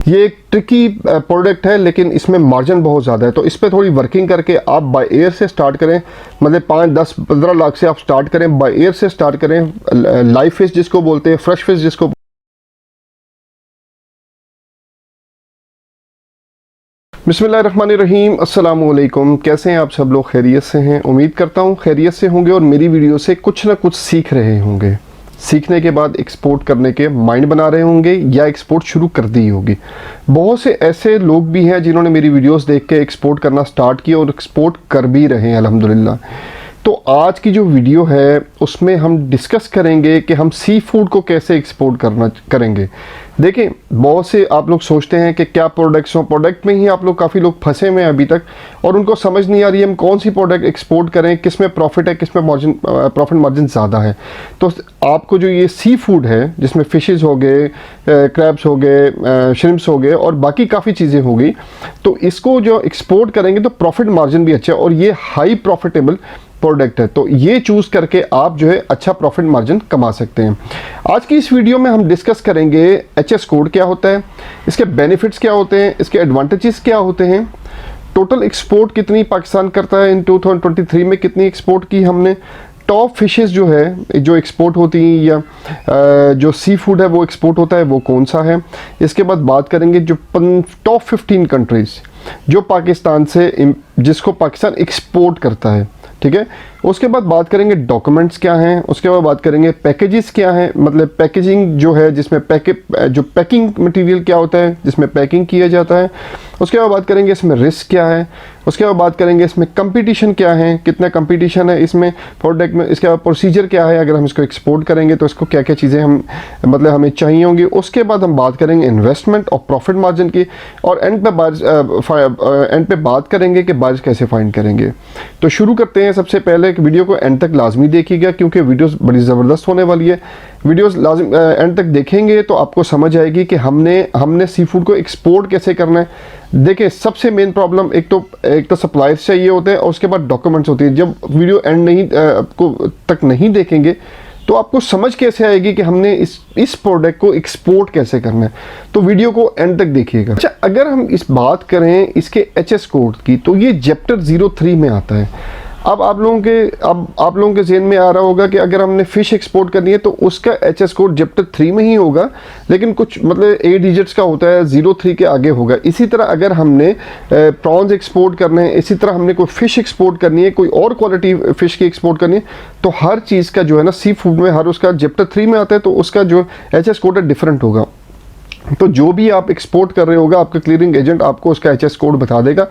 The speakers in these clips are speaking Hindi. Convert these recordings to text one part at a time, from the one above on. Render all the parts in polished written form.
ये एक ट्रिकी प्रोडक्ट है, लेकिन इसमें मार्जिन बहुत ज़्यादा है। तो इस पर थोड़ी वर्किंग करके आप बाय एयर से स्टार्ट करें, मतलब 5, 10, 15 लाख से आप स्टार्ट करें, बाय एयर से स्टार्ट करें। लाइव फिश जिसको बोलते हैं, फ्रेश फिश जिसको। बिस्मिल्लाहिर्रहमानिर्रहीम, अस्सलाम वालेकुम। कैसे हैं आप सब लोग? खैरियत से हैं? उम्मीद करता हूँ खैरियत से होंगे और मेरी वीडियो से कुछ ना कुछ सीख रहे होंगे। सीखने के बाद एक्सपोर्ट करने के माइंड बना रहे होंगे या एक्सपोर्ट शुरू कर दी होगी। बहुत से ऐसे लोग भी हैं जिन्होंने मेरी वीडियोस देख के एक्सपोर्ट करना स्टार्ट किया और एक्सपोर्ट कर भी रहे हैं अल्हम्दुलिल्लाह। तो आज की जो वीडियो है उसमें हम डिस्कस करेंगे कि हम सी फूड को कैसे एक्सपोर्ट करेंगे। देखें, बहुत से आप लोग सोचते हैं कि क्या प्रोडक्ट्स हो, प्रोडक्ट में ही आप लोग काफ़ी लोग फंसे हुए हैं अभी तक और उनको समझ नहीं आ रही है हम कौन सी प्रोडक्ट एक्सपोर्ट करें, किस में प्रॉफिट है, किस में मार्जिन प्रॉफिट मार्जिन ज़्यादा है। तो आपको जो ये सी फूड है जिसमें फ़िशेज़ हो गए, क्रैब्स हो गए, श्रिम्प्स हो गए और बाकी काफ़ी चीज़ें हो गई, तो इसको जो एक्सपोर्ट करेंगे तो प्रॉफिट मार्जिन भी अच्छा है और ये हाई प्रॉफिटेबल प्रोडक्ट है। तो ये चूज़ करके आप जो है अच्छा प्रॉफिट मार्जिन कमा सकते हैं। आज की इस वीडियो में हम डिस्कस करेंगे एचएस कोड क्या होता है, इसके बेनिफिट्स क्या होते हैं, इसके एडवांटेजेस क्या होते हैं, टोटल एक्सपोर्ट कितनी पाकिस्तान करता है, इन 2023 में कितनी एक्सपोर्ट की हमने, टॉप फिशेस जो है जो एक्सपोर्ट होती हैं या जो सी फूड है वो एक्सपोर्ट होता है वो कौन सा है। इसके बाद बात करेंगे जो टॉप 15 कंट्रीज़ जो पाकिस्तान से जिसको पाकिस्तान एक्सपोर्ट करता है, ठीक है। उसके बाद बात करेंगे डॉक्यूमेंट्स क्या हैं, उसके बाद बात करेंगे पैकेजेस क्या हैं, मतलब पैकेजिंग जो है जिसमें जो पैकिंग मटेरियल क्या होता है जिसमें पैकिंग किया जाता है। उसके बाद बात करेंगे इसमें रिस्क क्या है। उसके बाद बात करेंगे इसमें कंपटीशन क्या है, कितना कंपटीशन है इसमें प्रोडक्ट में। इसके बाद प्रोसीजर क्या है, अगर हम इसको एक्सपोर्ट करेंगे तो इसको क्या क्या चीज़ें हमें चाहिए होंगी। उसके बाद हम बात करेंगे इन्वेस्टमेंट और प्रॉफिट मार्जिन की और एंड पे बात करेंगे कि बारिश कैसे फाइंड करेंगे। तो शुरू करते हैं। सबसे पहले वीडियो को एंड तक लाजमी देखिएगा क्योंकि वीडियोस बड़ी ज़बरदस्त होने वाली है। वीडियोस लाजम एंड तक देखेंगे तो आपको समझ आएगी कि हमने सी फूड को एक्सपोर्ट कैसे करना है। देखिए, सबसे मेन प्रॉब्लम एक तो सप्लायर्स चाहिए होते हैं और उसके बाद डॉक्यूमेंट्स होती है। जब वीडियो एंड तक नहीं देखेंगे तो आपको समझ कैसे आएगी कि हमने इस प्रोडक्ट को एक्सपोर्ट कैसे करना है। तो वीडियो को एंड तक देखिएगा। अच्छा, अगर हम इस बात करें इसके एचएस कोड की तो ये चैप्टर 03 में आता है। अब आप लोगों के ज़हन में आ रहा होगा कि अगर हमने फ़िश एक्सपोर्ट करनी है तो उसका एचएस कोड चैप्टर 3 में ही होगा, लेकिन कुछ मतलब 8 डिजिट्स का होता है, 03 के आगे होगा। इसी तरह अगर हमने प्रॉन्स एक्सपोर्ट करने हैं, इसी तरह हमने कोई फ़िश एक्सपोर्ट करनी है, कोई और क्वालिटी फ़िश की एक्सपोर्ट करनी है, तो हर चीज़ का जो है ना सी फूड में हर उसका चैप्टर 3 में आता है तो उसका जो एचएस कोड है डिफरेंट होगा। तो जो भी आप एक्सपोर्ट कर रहे होगा आपका क्लियरिंग एजेंट आपको उसका एचएस कोड बता देगा।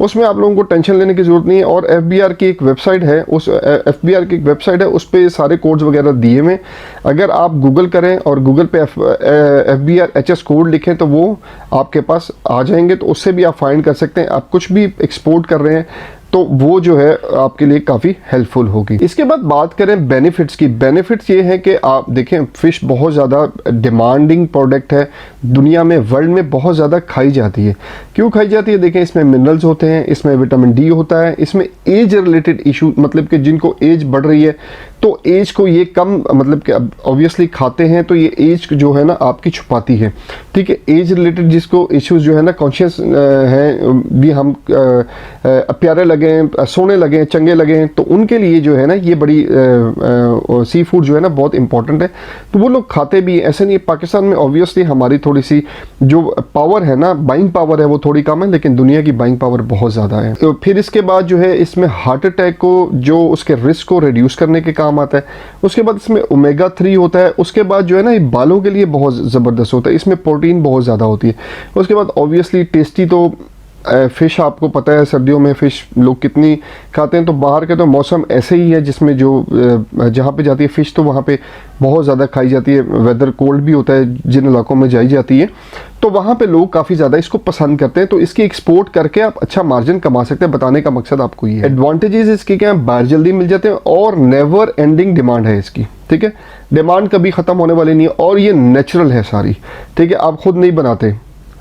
उसमें आप लोगों को टेंशन लेने की ज़रूरत नहीं है। और एफबीआर की एक वेबसाइट है, उस एफबीआर की एक वेबसाइट है, उस पर सारे कोड्स वगैरह दिए हुए। अगर आप गूगल करें और गूगल पे एफबीआर एचएस कोड लिखें तो वो आपके पास आ जाएंगे, तो उससे भी आप फाइंड कर सकते हैं। आप कुछ भी एक्सपोर्ट कर रहे हैं तो वो जो है आपके लिए काफ़ी हेल्पफुल होगी। इसके बाद बात करें बेनिफिट्स की। बेनिफिट्स ये है कि आप देखें, फ़िश बहुत ज़्यादा डिमांडिंग प्रोडक्ट है, दुनिया में वर्ल्ड में बहुत ज़्यादा खाई जाती है। क्यों खाई जाती है? देखें, इसमें मिनरल्स होते हैं, इसमें विटामिन डी होता है, इसमें एज रिलेटेड इशू, मतलब कि जिनको एज बढ़ रही है तो एज को ये कम, मतलब कि ऑब्वियसली खाते हैं तो ये एज जो है ना आपकी छुपाती है, ठीक है। एज रिलेटेड जिसको इश्यूज जो है ना कॉन्शियस हैं भी, हम प्यारे लगें, सोने लगें, चंगे लगें, तो उनके लिए जो है ना ये बड़ी सी फूड जो है ना बहुत इंपॉर्टेंट है। तो वो लोग खाते भी। ऐसे नहीं, पाकिस्तान में ऑब्वियसली हमारी थोड़ी सी जो पावर है ना, बाइंग पावर है, वो थोड़ी कम है, लेकिन दुनिया की बाइंग पावर बहुत ज़्यादा है। तो फिर इसके बाद जो है इसमें हार्ट अटैक को, जो उसके रिस्क को रिड्यूस करने के काम आता है। उसके बाद इसमें ओमेगा 3 होता है। उसके बाद जो है ना ये बालों के लिए बहुत ज़बरदस्त होता है, इसमें प्रोटीन बहुत ज़्यादा होती है। उसके बाद ऑब्वियसली टेस्टी तो फ़िश, आपको पता है सर्दियों में फ़िश लोग कितनी खाते हैं। तो बाहर के तो मौसम ऐसे ही है जिसमें जो जहाँ पे जाती है फ़िश तो वहाँ पे बहुत ज़्यादा खाई जाती है। वेदर कोल्ड भी होता है जिन इलाकों में जाई जाती है, तो वहाँ पे लोग काफ़ी ज़्यादा इसको पसंद करते हैं। तो इसकी एक्सपोर्ट करके आप अच्छा मार्जिन कमा सकते हैं। बताने का मकसद आपको ये है। एडवांटेजेस इसकी क्या है? बाहर जल्दी मिल जाते हैं और नेवर एंडिंग डिमांड है इसकी, ठीक है। डिमांड कभी ख़त्म होने वाली नहीं है और ये नेचुरल है सारी, ठीक है। आप खुद नहीं बनाते,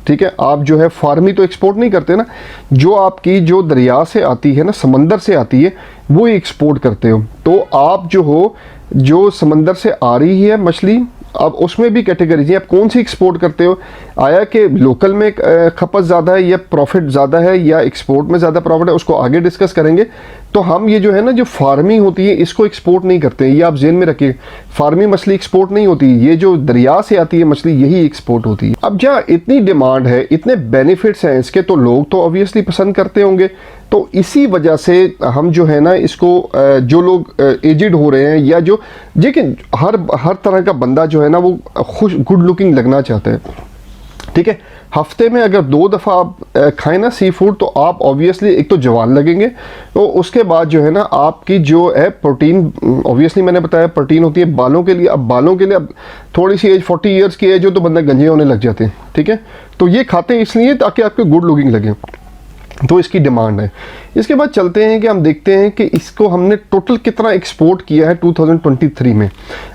ठीक है। आप जो है फार्मी तो एक्सपोर्ट नहीं करते ना, जो आपकी जो दरिया से आती है ना, समंदर से आती है, वो एक्सपोर्ट करते हो। तो आप जो हो, जो समंदर से आ रही है मछली अब उसमें भी कैटेगरीज हैं, आप कौन सी एक्सपोर्ट करते हो, आया कि लोकल में खपत ज़्यादा है या प्रॉफिट ज़्यादा है या एक्सपोर्ट में ज़्यादा प्रॉफिट है, उसको आगे डिस्कस करेंगे। तो हम ये जो है ना, जो फार्मिंग होती है इसको एक्सपोर्ट नहीं करते हैं, ये आप जेहन में रखिए। फार्मिंग मछली एक्सपोर्ट नहीं होती, ये जो दरिया से आती है मछली यही एक्सपोर्ट होती है। अब जहाँ इतनी डिमांड है, इतने बेनिफिट्स हैं इसके, तो लोग तो ऑब्वियसली पसंद करते होंगे। तो इसी वजह से हम जो है ना इसको, जो लोग एजिड हो रहे हैं या जो, लेकिन हर तरह का बंदा जो है ना वो खुश गुड लुकिंग लगना चाहता है, ठीक है। हफ्ते में अगर 2 दफ़ा आप खाएं ना सी फूड, तो आप ऑब्वियसली एक तो जवान लगेंगे, तो उसके बाद जो है ना आपकी जो है प्रोटीन, ऑब्वियसली मैंने बताया प्रोटीन होती है बालों के लिए। अब बालों के लिए अब थोड़ी सी एज 40 ईयर्स की एज हो तो बंदा गंजे होने लग जाते हैं, ठीक है। तो ये खाते हैं इसलिए ताकि आपके गुड लुकिंग लगे, तो इसकी डिमांड है। इसके बाद चलते हैं कि हम देखते हैं कि इसको हमने टोटल कितना एक्सपोर्ट किया है 2023 में।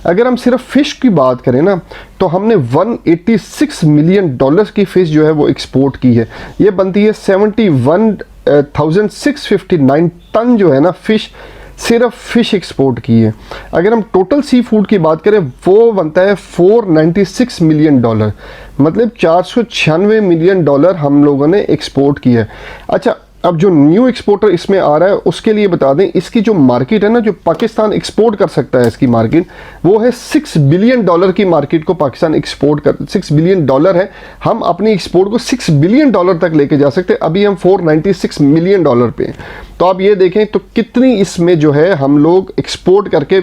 अगर हम सिर्फ फ़िश की बात करें ना, तो हमने 186 मिलियन डॉलर्स की फ़िश जो है वो एक्सपोर्ट की है। ये बनती है 71,659 टन जो है ना फ़िश, सिर्फ फ़िश एक्सपोर्ट की है। अगर हम टोटल सी फूड की बात करें, वो बनता है 496 मिलियन डॉलर, मतलब 496 मिलियन डॉलर हम लोगों ने एक्सपोर्ट किया है। अच्छा, अब जो न्यू एक्सपोर्टर इसमें आ रहा है उसके लिए बता दें, इसकी जो मार्केट है ना, जो पाकिस्तान एक्सपोर्ट कर सकता है, इसकी मार्केट वो है 6 बिलियन डॉलर की मार्केट को पाकिस्तान एक्सपोर्ट कर, 6 बिलियन डॉलर है। हम अपनी एक्सपोर्ट को 6 बिलियन डॉलर तक लेके जा सकते हैं। अभी हम 496 मिलियन डॉलर पे हैं। तो आप ये देखें तो कितनी इसमें जो है हम लोग एक्सपोर्ट करके,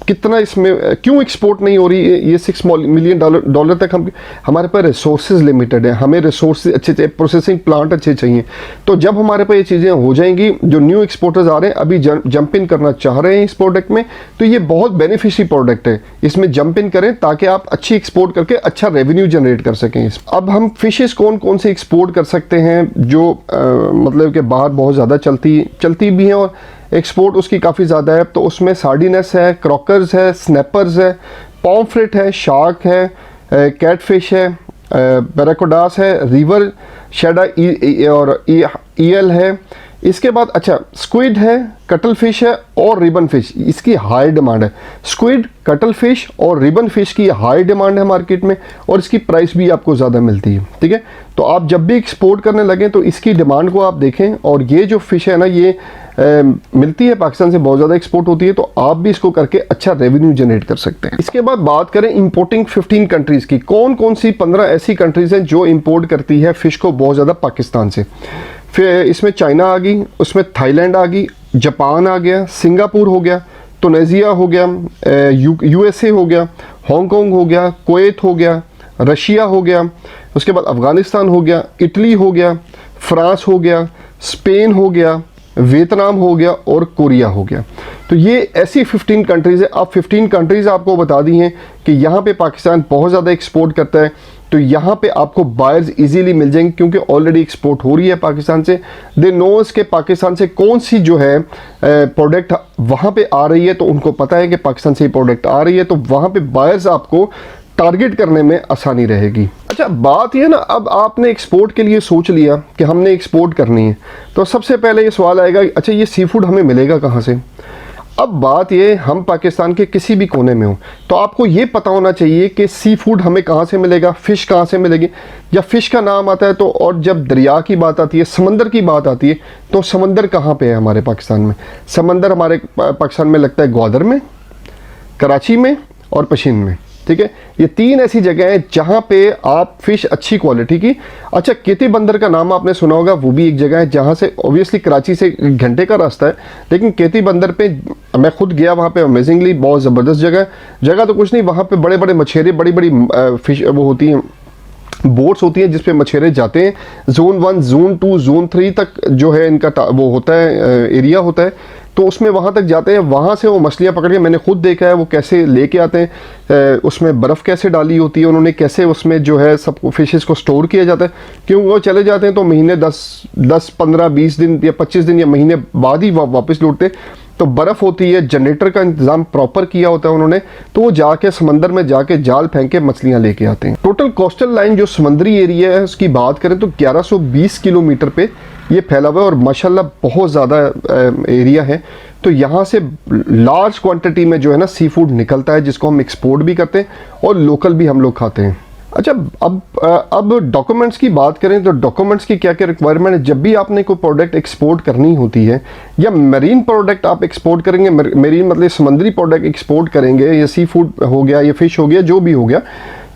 कितना इसमें क्यों एक्सपोर्ट नहीं हो रही ये 6 मिलियन डॉलर तक। हमारे पास रिसोर्सेज लिमिटेड है, हमें रिसोर्सेज अच्छे चाहिए, प्रोसेसिंग प्लांट अच्छे चाहिए। तो जब हमारे पास ये चीज़ें हो जाएंगी, जो न्यू एक्सपोर्टर्स आ रहे हैं अभी जंप इन करना चाह रहे हैं इस प्रोडक्ट में, तो ये बहुत बेनिफिशियल प्रोडक्ट है, इसमें जंप इन करें ताकि आप अच्छी एक्सपोर्ट करके अच्छा रेवेन्यू जनरेट कर सकें। अब हम फिशेस कौन कौन से एक्सपोर्ट कर सकते हैं जो मतलब कि बाहर बहुत ज़्यादा चलती भी हैं और एक्सपोर्ट उसकी काफ़ी ज़्यादा है। तो उसमें सार्डिनस है, क्रॉकर्स है, स्नैपर्स है, पॉम्फ्रेट है, शार्क है, कैटफिश है, पैराकोडास है, रिवर शेडा और ईयल है। इसके बाद अच्छा स्क्विड है, कटल फिश है और रिबन फिश, इसकी हाई डिमांड है। स्क्विड, कटल फिश और रिबन फिश की हाई डिमांड है मार्केट में, और इसकी प्राइस भी आपको ज़्यादा मिलती है, ठीक है। तो आप जब भी एक्सपोर्ट करने लगें तो इसकी डिमांड को आप देखें, और ये जो फिश है ना ये मिलती है पाकिस्तान से, बहुत ज़्यादा एक्सपोर्ट होती है, तो आप भी इसको करके अच्छा रेवेन्यू जनरेट कर सकते हैं। इसके बाद बात करें इंपोर्टिंग 15 कंट्रीज़ की, कौन कौन सी 15 ऐसी कंट्रीज़ हैं जो इंपोर्ट करती है फ़िश को बहुत ज़्यादा पाकिस्तान से। फिर इसमें चाइना आ गई, उसमें थाईलैंड आ गई, जापान आ गया, सिंगापुर हो गया, तुनिसिया हो गया, यूएसए हो गया, हांगकांग हो गया, कुवैत हो गया, रशिया हो गया, उसके बाद अफ़गानिस्तान हो गया, इटली हो गया, फ्रांस हो गया, स्पेन हो गया, वियतनाम हो गया और कोरिया हो गया। तो ये ऐसी 15 कंट्रीज़ है। अब 15 कंट्रीज़ आपको बता दी हैं कि यहाँ पे पाकिस्तान बहुत ज़्यादा एक्सपोर्ट करता है, तो यहाँ पे आपको बायर्स इजीली मिल जाएंगे क्योंकि ऑलरेडी एक्सपोर्ट हो रही है पाकिस्तान से। दे नोस के पाकिस्तान से कौन सी जो है प्रोडक्ट वहाँ पे आ रही है, तो उनको पता है कि पाकिस्तान से ये प्रोडक्ट आ रही है, तो वहाँ पे बायर्स आपको टारगेट करने में आसानी रहेगी। अच्छा, बात ये ना, अब आपने एक्सपोर्ट के लिए सोच लिया कि हमने एक्सपोर्ट करनी है, तो सबसे पहले ये सवाल आएगा, अच्छा ये सी फूड हमें मिलेगा कहाँ से। अब बात ये, हम पाकिस्तान के किसी भी कोने में हो तो आपको ये पता होना चाहिए कि सी फूड हमें कहाँ से मिलेगा, फ़िश कहाँ से मिलेगी। या फ़िश का नाम आता है तो, और जब दरिया की बात आती है, समंदर की बात आती है, तो समंदर कहाँ पे है हमारे पाकिस्तान में। समंदर हमारे पाकिस्तान में लगता है ग्वादर में, कराची में और पशीन में, ठीक है। ये 3 ऐसी जगह हैं जहाँ पे आप फ़िश अच्छी क्वालिटी की। अच्छा, केती बंदर का नाम आपने सुना होगा, वो भी एक जगह है जहाँ से ऑब्वियसली कराची से 1 घंटे का रास्ता है, लेकिन केती बंदर पे मैं खुद गया, वहाँ पे अमेजिंगली बहुत ज़बरदस्त जगह तो कुछ नहीं, वहाँ पे बड़े बड़े मछेरे, बड़ी बड़ी फिश वो होती हैं, बोट्स होती हैं जिस पे मछेरे जाते हैं। ज़ोन 1, ज़ोन 2, ज़ोन 3 तक जो है इनका वो होता है, एरिया होता है, तो उसमें वहाँ तक जाते हैं, वहाँ से वो मछलियाँ पकड़ के, मैंने खुद देखा है वो कैसे लेके आते हैं, उसमें बर्फ़ कैसे डाली होती है उन्होंने, कैसे उसमें जो है सब फिशेस को स्टोर किया जाता है, क्योंकि वो चले जाते हैं तो महीने 10, 15, 20 दिन या 25 दिन या महीने बाद ही वापस लौटते। तो बर्फ़ होती है, जनरेटर का इंतज़ाम प्रॉपर किया होता है उन्होंने, तो वो जाके समंदर में जाके जाल फेंक के मछलियाँ लेके आते हैं। टोटल कोस्टल लाइन जो समुद्री एरिया है उसकी बात करें तो 1120 किलोमीटर पे ये फैला हुआ है और माशाल्लाह बहुत ज़्यादा एरिया है। तो यहाँ से लार्ज क्वांटिटी में जो है ना सी फूड निकलता है, जिसको हम एक्सपोर्ट भी करते हैं और लोकल भी हम लोग खाते हैं। अच्छा, अब डॉक्यूमेंट्स की बात करें तो डॉक्यूमेंट्स की क्या क्या रिक्वायरमेंट है। जब भी आपने कोई प्रोडक्ट एक्सपोर्ट करनी होती है या मरीन प्रोडक्ट आप एक्सपोर्ट करेंगे, मरीन मतलब समुद्री प्रोडक्ट एक्सपोर्ट करेंगे, या सी फूड हो गया या फिश हो गया, जो भी हो गया,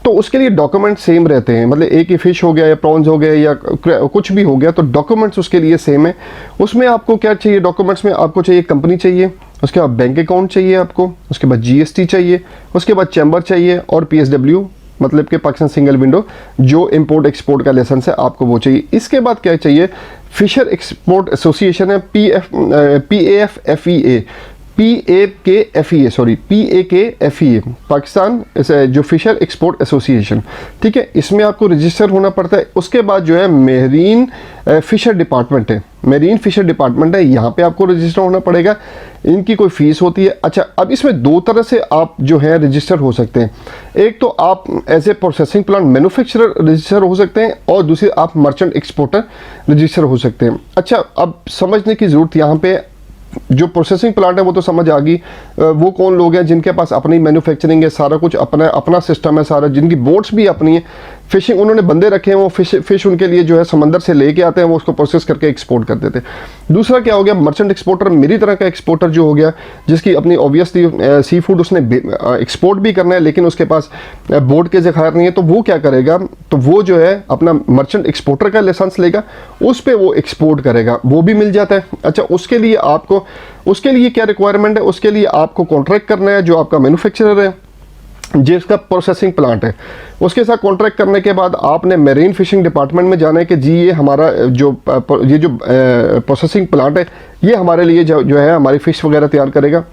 तो उसके लिए डॉक्यूमेंट सेम रहते हैं। मतलब एक ही फिश हो गया या प्रॉन्स हो गए या कुछ भी हो गया, तो डॉक्यूमेंट्स उसके लिए सेम है। उसमें आपको क्या चाहिए, डॉक्यूमेंट्स में आपको चाहिए कंपनी चाहिए, उसके बाद बैंक अकाउंट चाहिए आपको, उसके बाद GST चाहिए, उसके बाद चैम्बर चाहिए और PSW मतलब कि पाकिस्तान सिंगल विंडो जो इंपोर्ट एक्सपोर्ट का लाइसेंस है आपको वो चाहिए। इसके बाद क्या चाहिए, फिशर एक्सपोर्ट एसोसिएशन है, PAKFEA पाकिस्तान जो फिशर एक्सपोर्ट एसोसिएशन, ठीक है, इसमें आपको रजिस्टर होना पड़ता है। उसके बाद जो है मेरीन फिशर डिपार्टमेंट है, मेरीन फिशर डिपार्टमेंट है, यहाँ पे आपको रजिस्टर होना पड़ेगा। इनकी कोई फीस होती है। अच्छा, अब इसमें दो तरह से आप जो है रजिस्टर हो सकते हैं। एक तो आप as a processing plant manufacturer register हो सकते हैं और दूसरी आप मर्चेंट एक्सपोर्टर रजिस्टर हो सकते हैं। अच्छा, अब समझने की ज़रूरत यहाँ पे, जो प्रोसेसिंग प्लांट है वो तो समझ आ गई, वो कौन लोग हैं जिनके पास अपनी मैन्युफैक्चरिंग है, सारा कुछ अपना सिस्टम है सारा, जिनकी बोट्स भी अपनी है, फिशिंग उन्होंने बंदे रखे हैं, वो फिश उनके लिए जो है समंदर से लेके आते हैं, वो उसको प्रोसेस करके एक्सपोर्ट कर देते हैं। दूसरा क्या हो गया, मर्चेंट एक्सपोर्टर, मेरी तरह का एक्सपोर्टर जो हो गया, जिसकी अपनी ऑब्वियसली सी फूड उसने एक्सपोर्ट भी करना है लेकिन उसके पास बोट के ज़खायर नहीं है, तो वो क्या करेगा, तो वो जो है अपना मर्चेंट एक्सपोर्टर का लाइसेंस लेगा, उस पर वो एक्सपोर्ट करेगा, वो भी मिल जाता है। अच्छा, उसके लिए क्या रिक्वायरमेंट है, उसके लिए आपको कॉन्ट्रैक्ट करना है जो आपका मैन्युफैक्चरर है, जिसका प्रोसेसिंग प्लांट है, उसके साथ कॉन्ट्रैक्ट करने के बाद आपने मेरीन फिशिंग डिपार्टमेंट में जाना है कि जी ये हमारा जो प्रोसेसिंग प्लांट है ये हमारे लिए जो है हमारी फ़िश वगैरह तैयार करेगा,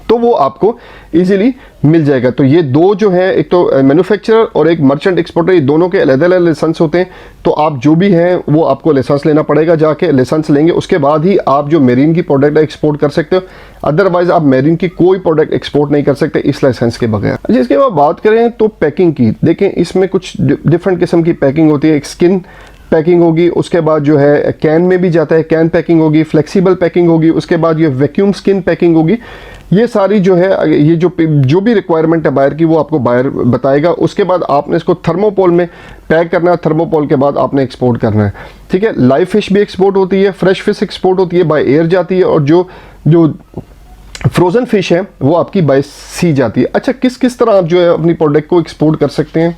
तो वो आपको इजीली मिल जाएगा। तो ये दो जो है, एक तो मैन्युफैक्चरर और एक मर्चेंट एक्सपोर्टर, ये दोनों के अलग अलग लाइसेंस होते हैं। तो आप जो भी हैं वो आपको लाइसेंस लेना पड़ेगा, जाके लाइसेंस लेंगे, उसके बाद ही आप जो मेरीन की प्रोडक्ट एक्सपोर्ट कर सकते हो। अदरवाइज आप मेरीन की कोई प्रोडक्ट एक्सपोर्ट नहीं कर सकते इस लाइसेंस के बगैर। जिसके बाद बात करें तो पैकिंग की, देखें इसमें कुछ डिफरेंट किस्म की पैकिंग होती है। एक स्किन पैकिंग होगी, उसके बाद जो है कैन में भी जाता है, कैन पैकिंग होगी, फ्लेक्सिबल पैकिंग होगी, उसके बाद ये वैक्यूम स्किन पैकिंग होगी। ये सारी जो है, ये जो भी रिक्वायरमेंट है बायर की, वो आपको बायर बताएगा। उसके बाद आपने इसको थर्मोपोल में पैक करना है, थर्मोपोल के बाद आपने एक्सपोर्ट करना है, ठीक है। लाइव फिश भी एक्सपोर्ट होती है, फ्रेश फिश एक्सपोर्ट होती है, बाय एयर जाती है, और जो फ्रोज़न फिश है वो आपकी बाय सी जाती है। अच्छा, किस तरह आप जो है अपनी प्रोडक्ट को एक्सपोर्ट कर सकते हैं,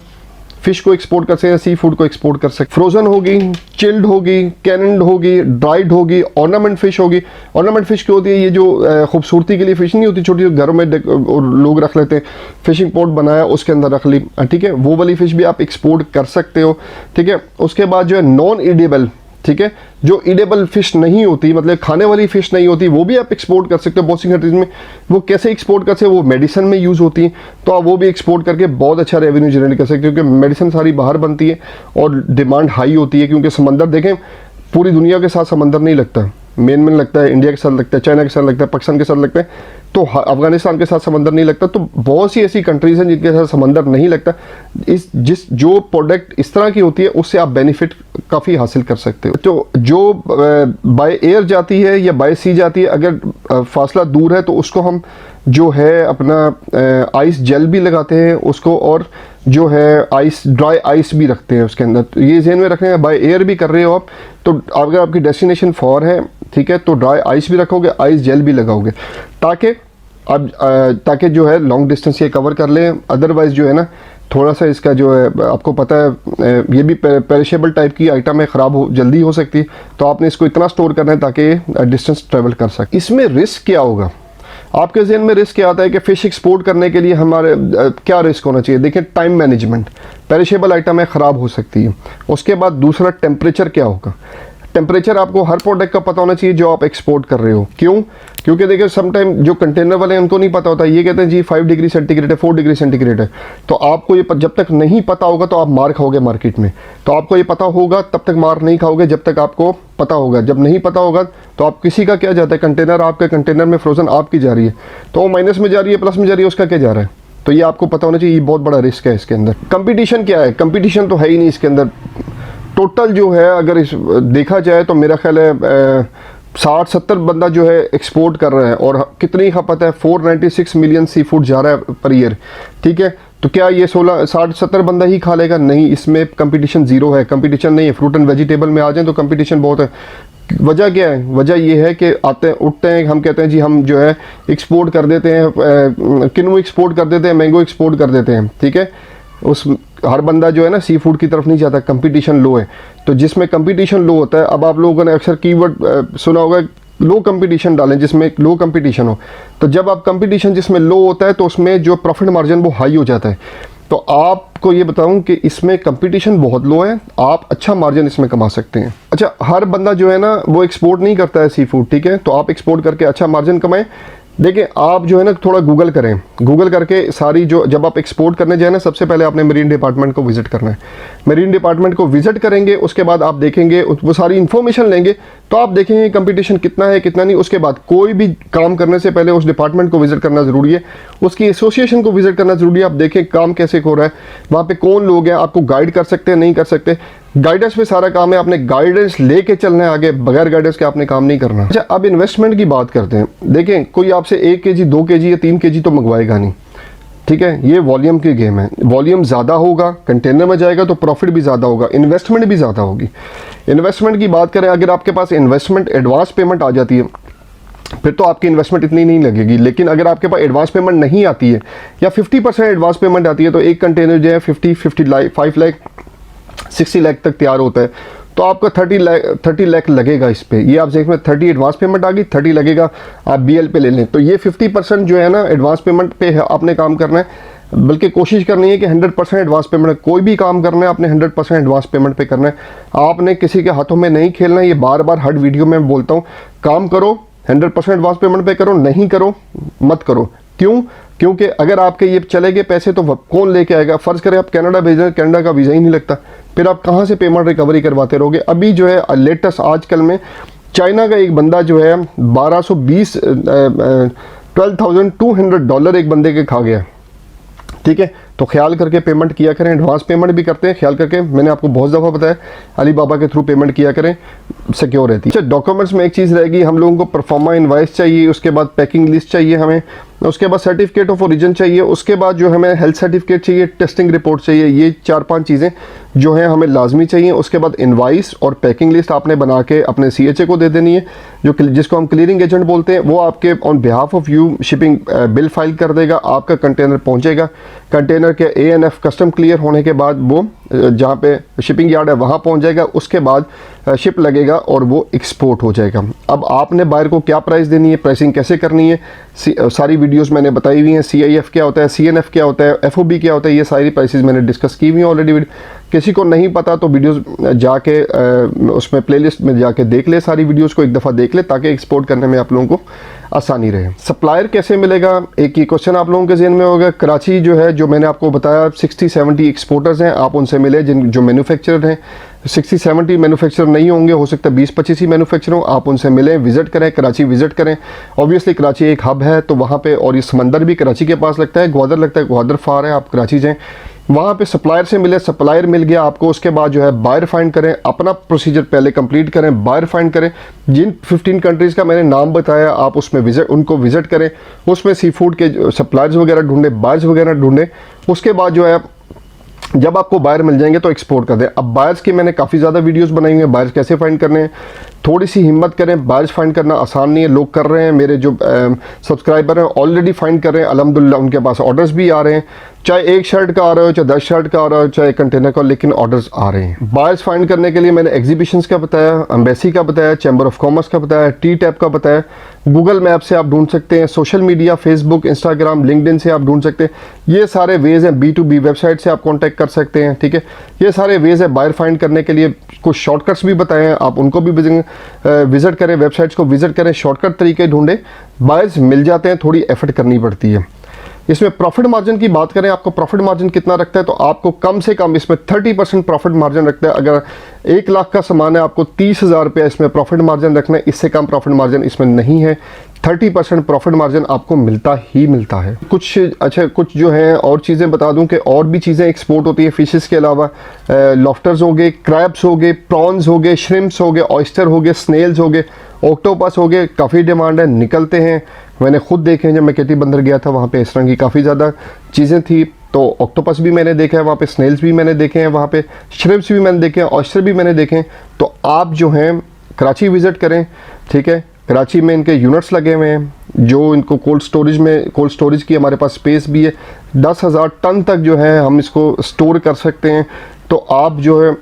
फिश को एक्सपोर्ट कर सकते हैं, सी फूड को एक्सपोर्ट कर सकते हैं। फ्रोजन होगी, चिल्ड होगी, कैनड होगी, ड्राइड होगी, ऑर्नामेंट फिश होगी। ऑर्नामेंट फिश क्या होती है, ये जो खूबसूरती के लिए फिश नहीं होती, छोटी घरों में लोग रख लेते हैं, फिशिंग पॉट बनाया उसके अंदर रख ली, ठीक है, वो वाली फिश भी आप एक्सपोर्ट कर सकते हो, ठीक है। उसके बाद जो है नॉन ईडेबल, ठीक है, जो ईडेबल फिश नहीं होती, मतलब खाने वाली फिश नहीं होती, वो भी आप एक्सपोर्ट कर सकते हो बहुत सी कंट्रीज में। वो कैसे एक्सपोर्ट कर सकते हो, वो मेडिसिन में यूज़ होती हैं, तो आप वो भी एक्सपोर्ट करके बहुत अच्छा रेवेन्यू जनरेट कर सकते हो, क्योंकि मेडिसिन सारी बाहर बनती है और डिमांड हाई होती है। क्योंकि समंदर देखें, पूरी दुनिया के साथ समंदर नहीं लगता, मेन लगता है इंडिया के साथ लगता है, चाइना के साथ लगता है, पाकिस्तान के साथ लगता है, तो अफगानिस्तान के साथ समंदर नहीं लगता। तो बहुत सी ऐसी कंट्रीज हैं जिनके साथ समंदर नहीं लगता। जो प्रोडक्ट इस तरह की होती है उससे आप बेनिफिट काफ़ी हासिल कर सकते हो। तो जो बाय एयर जाती है या बाय सी जाती है, अगर फासला दूर है तो उसको हम जो है अपना आइस जेल भी लगाते हैं उसको, और जो है आइस ड्राई आइस भी रखते हैं उसके अंदर। तो ये ज़हन में रखना है, बाय एयर भी कर रहे हो आप, तो अगर आपकी डेस्टिनेशन फॉर है, ठीक है, तो ड्राई आइस भी रखोगे, आइस जेल भी लगाओगे, ताकि जो है लॉन्ग डिस्टेंस ये कवर कर लें। अदरवाइज़ जो है ना, थोड़ा सा इसका जो है, आपको पता है ये भी पेरिशेबल टाइप की आइटम है, ख़राब जल्दी हो सकती है, तो आपने इसको इतना स्टोर करना है ताकि डिस्टेंस ट्रेवल कर सके। इसमें रिस्क क्या होगा, आपके जहन में रिस्क क्या आता है कि फ़िश एक्सपोर्ट करने के लिए हमारे क्या रिस्क होना चाहिए। देखिए, टाइम मैनेजमेंट, पेरिशेबल आइटम है, ख़राब हो सकती है। उसके बाद दूसरा, टेम्परेचर क्या होगा, टेम्परेचर आपको हर प्रोडक्ट का पता होना चाहिए जो आप एक्सपोर्ट कर रहे हो। क्यों? क्योंकि देखिए समटाइम जो कंटेनर वाले हैं उनको नहीं पता होता, ये कहते हैं जी 5 डिग्री सेंटीग्रेड है, 4 डिग्री सेंटीग्रेड है। तो आपको ये जब तक नहीं पता होगा तो आप मार खाओगे मार्केट में। तो आपको ये पता होगा तब तक मार नहीं खाओगे जब तक आपको पता होगा। जब नहीं पता होगा तो आप किसी का क्या जाता है, कंटेनर आपके कंटेनर में फ्रोजन आपकी जा रही है, तो वो माइनस में जा रही है प्लस में जा रही है, उसका क्या जा रहा है? तो ये आपको पता होना चाहिए, ये बहुत बड़ा रिस्क है इसके अंदर। कंपटीशन क्या है? कंपटीशन तो है ही नहीं इसके अंदर। टोटल जो है अगर इस देखा जाए तो मेरा ख्याल है 60-70 बंदा जो है एक्सपोर्ट कर रहा है, और कितनी खपत है? 496 मिलियन सी फूड जा रहा है पर ईयर। ठीक है, तो क्या ये 60-70 बंदा ही खा लेगा? नहीं, इसमें कंपटीशन जीरो है, कंपटीशन नहीं है। फ्रूट एंड वेजिटेबल में आ जाए तो कंपटीशन बहुत है। वजह क्या है? वजह ये है कि आते उठते हैं, हम कहते हैं जी हम जो है एक्सपोर्ट कर देते हैं, किन्नू एक्सपोर्ट कर देते हैं, मैंगो एक्सपोर्ट कर देते हैं। ठीक है, उस हर बंदा जो है ना सी फूड की तरफ नहीं जाता, कंपटीशन लो है। तो जिसमें कंपटीशन लो होता है, अब आप लोगों ने अक्सर कीवर्ड सुना होगा, लो कंपटीशन डालें जिसमें लो कंपटीशन हो। तो जब आप कंपटीशन जिसमें लो होता है तो उसमें जो प्रॉफिट मार्जिन वो हाई हो जाता है। तो आपको ये बताऊं कि इसमें कंपटीशन बहुत लो है, आप अच्छा मार्जिन इसमें कमा सकते हैं। अच्छा, हर बंदा जो है ना वो एक्सपोर्ट नहीं करता है सी फूड। ठीक है, तो आप एक्सपोर्ट करके अच्छा मार्जिन कमाएं। देखिए आप जो है ना थोड़ा गूगल करें, गूगल करके सारी जो जब आप एक्सपोर्ट करने जाए ना, सबसे पहले आपने मरीन डिपार्टमेंट को विजिट करना है। मरीन डिपार्टमेंट को विजिट करेंगे, उसके बाद आप देखेंगे, वो सारी इन्फॉर्मेशन लेंगे, तो आप देखेंगे कंपटीशन कितना है कितना नहीं। उसके बाद कोई भी काम करने से पहले उस डिपार्टमेंट को विजिट करना ज़रूरी है, उसकी एसोसिएशन को विजिट करना ज़रूरी है। आप देखें काम कैसे हो रहा है, वहाँ पे कौन लोग हैं, आपको गाइड कर सकते हैं नहीं कर सकते। गाइडेंस पे सारा काम है, आपने गाइडेंस लेके चलना है आगे, बगैर गाइडेंस के आपने काम नहीं करना। अच्छा, अब इन्वेस्टमेंट की बात करते हैं। देखें कोई आपसे 1 kg 2 kg या 3 kg तो मंगवाएगा नहीं। ठीक है, ये वॉल्यूम की गेम है। वॉल्यूम ज़्यादा होगा, कंटेनर में जाएगा तो प्रॉफिट भी ज़्यादा होगा, इन्वेस्टमेंट भी ज़्यादा होगी। इन्वेस्टमेंट की बात करें, अगर आपके पास इन्वेस्टमेंट एडवांस पेमेंट आ जाती है फिर तो आपकी इन्वेस्टमेंट इतनी नहीं लगेगी। लेकिन अगर आपके पास एडवांस पेमेंट नहीं आती है या 50% एडवांस पेमेंट आती है, तो एक कंटेनर जो है 5 लाख 60 लाख तक तैयार होता है, तो आपका 30 लाख लगेगा इस पे। ये आप देखें 30 एडवांस पेमेंट आ गई, 30 लगेगा, आप BL पे ले लें। तो ये 50% जो है ना एडवांस पेमेंट पे आपने काम करना है, बल्कि कोशिश करनी है कि 100% एडवांस पेमेंट, कोई भी काम करना है आपने 100% एडवांस पेमेंट पे करना है। आपने किसी के हाथों में नहीं खेलना है। ये बार बार हर वीडियो में बोलता हूँ, काम करो 100% एडवांस पेमेंट पे करो, नहीं करो मत करो। क्यों? क्योंकि अगर आपके ये चले गए पैसे तो कौन लेके आएगा? फ़र्ज़ करें आप कनाडा भेज रहे हैं, कनाडा का वीज़ा ही नहीं लगता, फिर आप कहाँ से पेमेंट रिकवरी करवाते रहोगे? अभी जो है लेटेस्ट आजकल में चाइना का एक बंदा जो है 12,200 डॉलर एक बंदे के खा गया। ठीक है, तो ख्याल करके पेमेंट किया करें। एडवांस पेमेंट भी करते हैं, ख्याल करके, मैंने आपको बहुत दफ़ा बताया, अली बाबा के थ्रू पेमेंट किया करें, सिक्योर रहती है। अच्छा, डॉक्यूमेंट्स में एक चीज़ रहेगी, हम लोगों को परफॉर्मा इनवाइस चाहिए, उसके बाद पैकिंग लिस्ट चाहिए हमें, उसके बाद सर्टिफिकेट ऑफ ओरिजिन चाहिए, उसके बाद जो हमें हेल्थ सर्टिफिकेट चाहिए, टेस्टिंग रिपोर्ट चाहिए। ये 4-5 चीज़ें जो हैं हमें लाजमी चाहिए। उसके बाद इनवाइस और पैकिंग लिस्ट आपने बना के अपने CHA को दे देनी है, जो जिसको हम क्लियरिंग एजेंट बोलते हैं। वो आपके on behalf of you shipping bill file कर देगा, आपका कंटेनर पहुंचेगा। कंटेनर के ANF कस्टम क्लियर होने के बाद वो जहाँ पे शिपिंग यार्ड है वहाँ पहुँच जाएगा, उसके बाद शिप लगेगा और वो एक्सपोर्ट हो जाएगा। अब आपने बायर को क्या प्राइस देनी है, प्राइसिंग कैसे करनी है, सारी वीडियोस मैंने बताई हुई हैं। CIF क्या होता है, CNF क्या होता है, FOB क्या होता है, ये सारी प्राइसेस मैंने डिस्कस की हुई हैं ऑलरेडी। किसी को नहीं पता तो वीडियोस जाके उसमें प्लेलिस्ट में जाके देख ले, सारी वीडियोस को एक दफ़ा देख ले, ताकि एक्सपोर्ट करने में आप लोगों को आसानी रहे। सप्लायर कैसे मिलेगा, एक ही क्वेश्चन आप लोगों के जहन में होगा। कराची जो है, जो मैंने आपको बताया 60-70 एक्सपोर्टर्स हैं, आप उनसे मिले जो मैन्युफैक्चरर हैं। 60-70 मैन्युफैक्चरर नहीं होंगे, हो सकता है 20-25 ही मैन्युफैक्चरर हो। आप उनसे मिलें, विजिट करें, कराची विजिट करें। ऑब्वियसली कराची एक हब है, तो वहाँ पे, और ये समंदर भी कराची के पास लगता है, ग्वादर लगता है, ग्वादर फार है, आप कराची जाएँ, वहाँ पे सप्लायर से मिले, सप्लायर मिल गया आपको, उसके बाद जो है बायर फाइंड करें, अपना प्रोसीजर पहले कंप्लीट करें, बायर फाइंड करें। जिन 15 कंट्रीज़ का मैंने नाम बताया आप उसमें उनको विजिट करें, उसमें सी फूड के सप्लायर्स वगैरह ढूंढें, बायर्स वगैरह ढूंढें। उसके बाद जो है जब आपको बायर मिल जाएंगे तो एक्सपोर्ट कर दें। अब बायर्स की मैंने काफ़ी ज़्यादा वीडियोस बनाई हुई हैं, बायर्स कैसे फाइंड करने हैं। थोड़ी सी हिम्मत करें, बायर्स फाइंड करना आसान नहीं है, लोग कर रहे हैं, मेरे जो सब्सक्राइबर हैं ऑलरेडी फाइंड कर रहे हैं, अल्हम्दुलिल्लाह उनके पास ऑर्डर्स भी आ रहे हैं। चाहे एक शर्ट का आ रहा हो, चाहे 10 शर्ट का आ रहा हो, चाहे कंटेनर का, लेकिन ऑर्डर्स आ रहे हैं। बायर्स फाइंड करने के लिए मैंने एग्जीबिशंस का बताया, एम्बेसी का बताया, चैम्बर ऑफ कॉमर्स का बताया, टी टैप का बताया, गूगल मैप से आप ढूंढ सकते हैं, social media, Facebook, Instagram, LinkedIn से आप ढूंढ सकते हैं। ये सारे वेज हैं। B2B वेबसाइट से आप कॉन्टैक्ट कर सकते हैं, ठीक है। ये सारे वेज है बायर फाइंड करने के लिए। कुछ शॉर्टकट्स भी बताए हैं, आप उनको भी विजिट करें, वेबसाइट्स को विजिट करें, शॉर्टकट तरीके ढूंढें, बायर्स मिल जाते हैं, थोड़ी एफर्ट करनी पड़ती है। इसमें प्रॉफिट मार्जिन की बात करें, आपको प्रॉफिट मार्जिन कितना रखता है, तो आपको कम से कम इसमें 30% प्रॉफिट मार्जिन रखता है। अगर 1 लाख का सामान है, आपको 30,000 रुपया इसमें प्रॉफिट मार्जिन रखना है, इससे कम प्रॉफिट मार्जिन इसमें नहीं है। 30% प्रॉफिट मार्जिन आपको मिलता ही मिलता है। कुछ जो है और चीज़ें बता दूं कि और भी चीज़ें एक्सपोर्ट होती है फिशेस के अलावा। लॉफ्टर्स हो गए, क्रैब्स हो गए, प्रॉन्स हो गए, श्रिम्प्स हो गए, ऑयस्टर हो गए, स्नेल्स हो गए, ऑक्टोपस हो गए, काफ़ी डिमांड है, निकलते हैं। मैंने खुद देखे हैं, जब मैं केटी बंदर गया था वहाँ पे इस तरह की काफ़ी ज़्यादा चीज़ें थी। तो ऑक्टोपस भी मैंने देखा है वहाँ पे, स्नेल्स भी मैंने देखे हैं वहाँ पे, श्रिम्प्स भी मैंने देखे हैं, ऑयस्टर भी मैंने देखे हैं। तो आप जो हैं कराची विज़िट करें, ठीक है। कराची में इनके यूनिट्स लगे हुए हैं, जो इनको कोल्ड स्टोरेज की हमारे पास स्पेस भी है। 10,000 टन तक जो है हम इसको स्टोर कर सकते हैं। तो आप जो है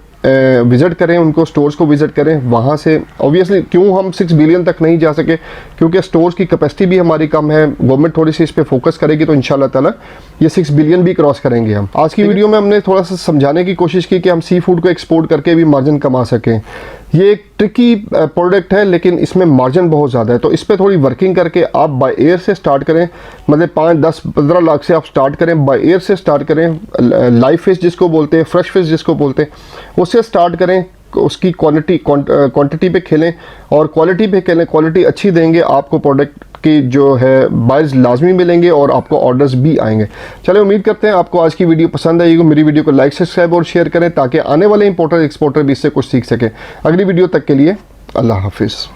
विज़िट करें, उनको स्टोर्स को विज़िट करें। वहाँ से ऑब्वियसली क्यों हम 6 बिलियन तक नहीं जा सके, क्योंकि स्टोर्स की कैपेसिटी भी हमारी कम है। गवर्नमेंट थोड़ी सी इस पे फोकस करेगी तो इंशाल्लाह ताला ये 6 बिलियन भी क्रॉस करेंगे हम। आज की वीडियो में हमने थोड़ा सा समझाने की कोशिश की कि हम सी फूड को एक्सपोर्ट करके भी मार्जिन कमा सकें। ये एक ट्रिकी प्रोडक्ट है, लेकिन इसमें मार्जिन बहुत ज़्यादा है। तो इस पर थोड़ी वर्किंग करके आप बाय एयर से स्टार्ट करें, मतलब 5, 10, 15 लाख से आप स्टार्ट करें, बाय एयर से स्टार्ट करें। लाइव फिश जिसको बोलते हैं, फ्रेश फिश जिसको बोलते हैं, उससे स्टार्ट करें। उसकी क्वांटिटी पे खेलें और क्वालिटी पे खेलें। क्वालिटी अच्छी देंगे, आपको प्रोडक्ट की जो है बायर्स लाजमी मिलेंगे और आपको ऑर्डर्स भी आएंगे। चलिए, उम्मीद करते हैं आपको आज की वीडियो पसंद आएगी। मेरी वीडियो को लाइक, सब्सक्राइब और शेयर करें ताकि आने वाले इंपोर्टर एक्सपोर्टर भी इससे कुछ सीख सकें। अगली वीडियो तक के लिए अल्लाह हाफिज़।